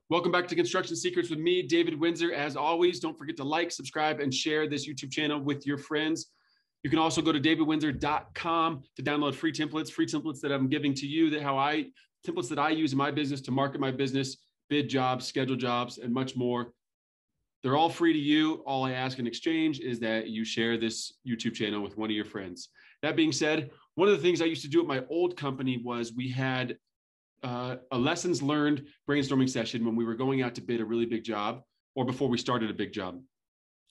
Welcome back to Construction Secrets with me, David Windsor. As always, don't forget to like, subscribe, and share this YouTube channel with your friends. You can also go to davidwindsor.com to download free templates that I'm giving to you, templates that I use in my business to market my business, bid jobs, schedule jobs, and much more. They're all free to you. All I ask in exchange is that you share this YouTube channel with one of your friends. That being said, one of the things I used to do at my old company was we had a lessons learned brainstorming session when we were going out to bid a really big job or before we started a big job.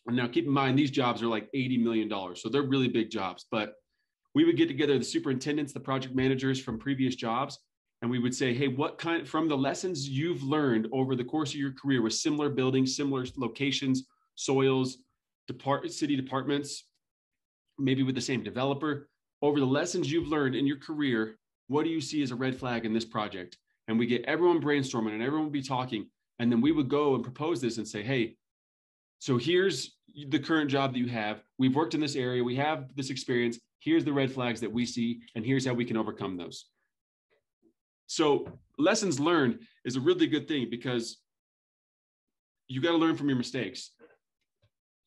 And now keep in mind, these jobs are like $80 million. So they're really big jobs, but we would get together the superintendents, the project managers from previous jobs. And we would say, hey, from the lessons you've learned over the course of your career with similar buildings, similar locations, soils, city departments, maybe with the same developer, over the lessons you've learned in your career, what do you see as a red flag in this project? And we get everyone brainstorming and everyone would be talking. And then we would go and propose this and say, hey, so here's the current job that you have. We've worked in this area. We have this experience. Here's the red flags that we see. And here's how we can overcome those. So lessons learned is a really good thing because you got to learn from your mistakes.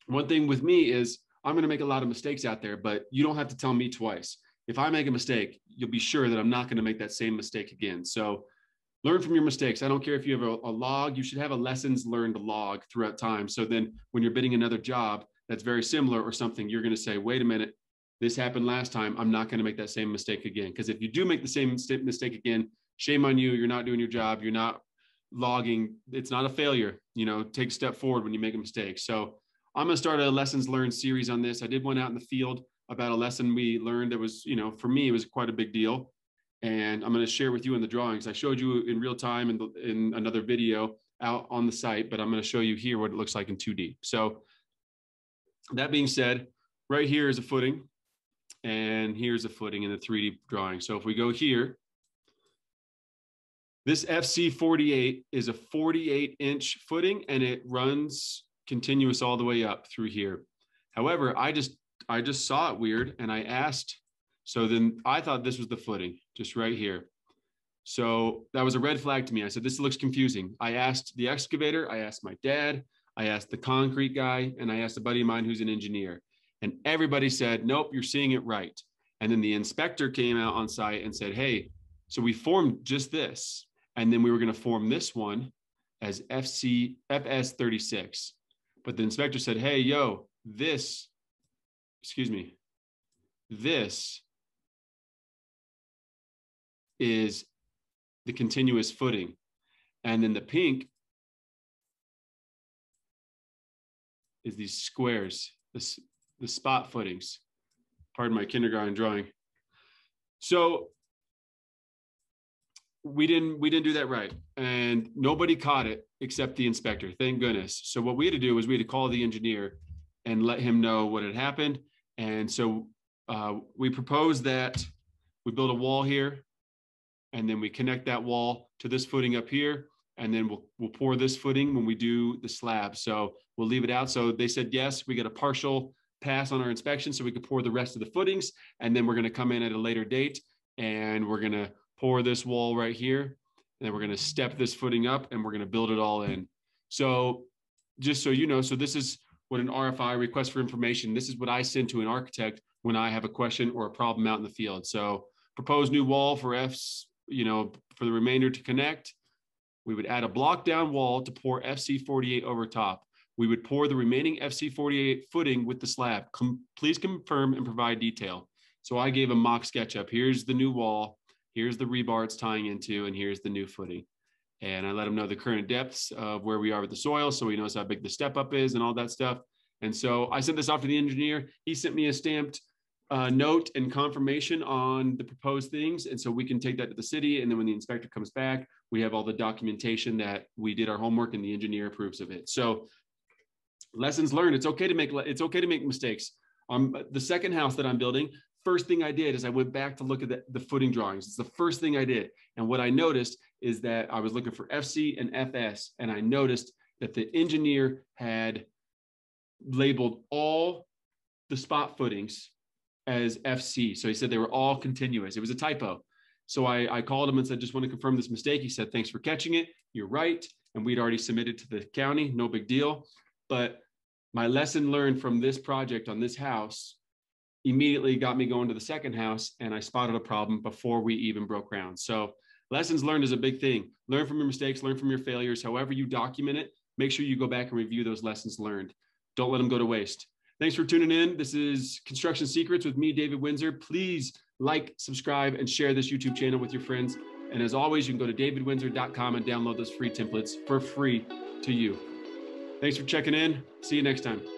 One thing with me is I'm going to make a lot of mistakes out there, but you don't have to tell me twice. If I make a mistake, you'll be sure that I'm not going to make that same mistake again. So learn from your mistakes. I don't care if you have a log, you should have a lessons learned log throughout time. So then when you're bidding another job that's very similar or something, you're going to say, wait a minute, this happened last time. I'm not going to make that same mistake again. Because if you do make the same mistake again, shame on you. You're not doing your job. You're not logging. It's not a failure. Take a step forward when you make a mistake. So I'm going to start a lessons learned series on this. I did one out in the field about a lesson we learned that was, for me, it was quite a big deal. And I'm going to share with you in the drawings. I showed you in real time in another video out on the site, but I'm going to show you here what it looks like in 2D. So that being said, right here is a footing, and here's a footing in the 3D drawing. So if we go here, this FC48 is a 48-inch footing, and it runs continuous all the way up through here. However, I just saw it weird, and I asked, so then I thought this was the footing, just right here. So that was a red flag to me. I said, this looks confusing. I asked the excavator, I asked my dad, I asked the concrete guy, and I asked a buddy of mine who's an engineer. And everybody said, nope, you're seeing it right. And then the inspector came out on site and said, hey, so we formed just this, and then we were going to form this one as FS36. But the inspector said, hey, this is the continuous footing. And then the pink is these squares, the spot footings. Pardon my kindergarten drawing. So we didn't do that right. And nobody caught it except the inspector, thank goodness. So what we had to do was we had to call the engineer and let him know what had happened. And so we proposed that we build a wall here, and then we connect that wall to this footing up here, and then we'll pour this footing when we do the slab. So we'll leave it out. So they said, yes, we get a partial pass on our inspection so we could pour the rest of the footings, and then we're going to come in at a later date, and we're going to pour this wall right here, and then we're going to step this footing up, and we're going to build it all in. So just so you know, so this is what an RFI, request for information, this is what I send to an architect when I have a question or a problem out in the field. So proposed new wall for for the remainder to connect. We would add a block down wall to pour FC48 over top. We would pour the remaining FC48 footing with the slab. Please confirm and provide detail. So I gave a mock SketchUp. Here's the new wall. Here's the rebar it's tying into, and here's the new footing. And I let him know the current depths of where we are with the soil, so he knows how big the step up is and all that stuff. And so I sent this off to the engineer. He sent me a stamped note and confirmation on the proposed things. And so we can take that to the city. And then when the inspector comes back, we have all the documentation that we did our homework and the engineer approves of it. So lessons learned, it's okay to make mistakes. The second house that I'm building, first thing I did is I went back to look at the footing drawings. It's the first thing I did. And what I noticed is that I was looking for FC and FS, and I noticed that the engineer had labeled all the spot footings as FC. So he said they were all continuous. It was a typo. So I called him and said, just want to confirm this mistake. He said, thanks for catching it. You're right. and we'd already submitted to the county, no big deal. But my lesson learned from this project on this house immediately got me going to the second house, and I spotted a problem before we even broke ground. So lessons learned is a big thing. Learn from your mistakes, learn from your failures. However you document it, make sure you go back and review those lessons learned. Don't let them go to waste. Thanks for tuning in. This is Construction Secrets with me, David Windsor. Please like, subscribe, and share this YouTube channel with your friends. And as always, you can go to davidwindsor.com and download those free templates for free to you. Thanks for checking in. See you next time.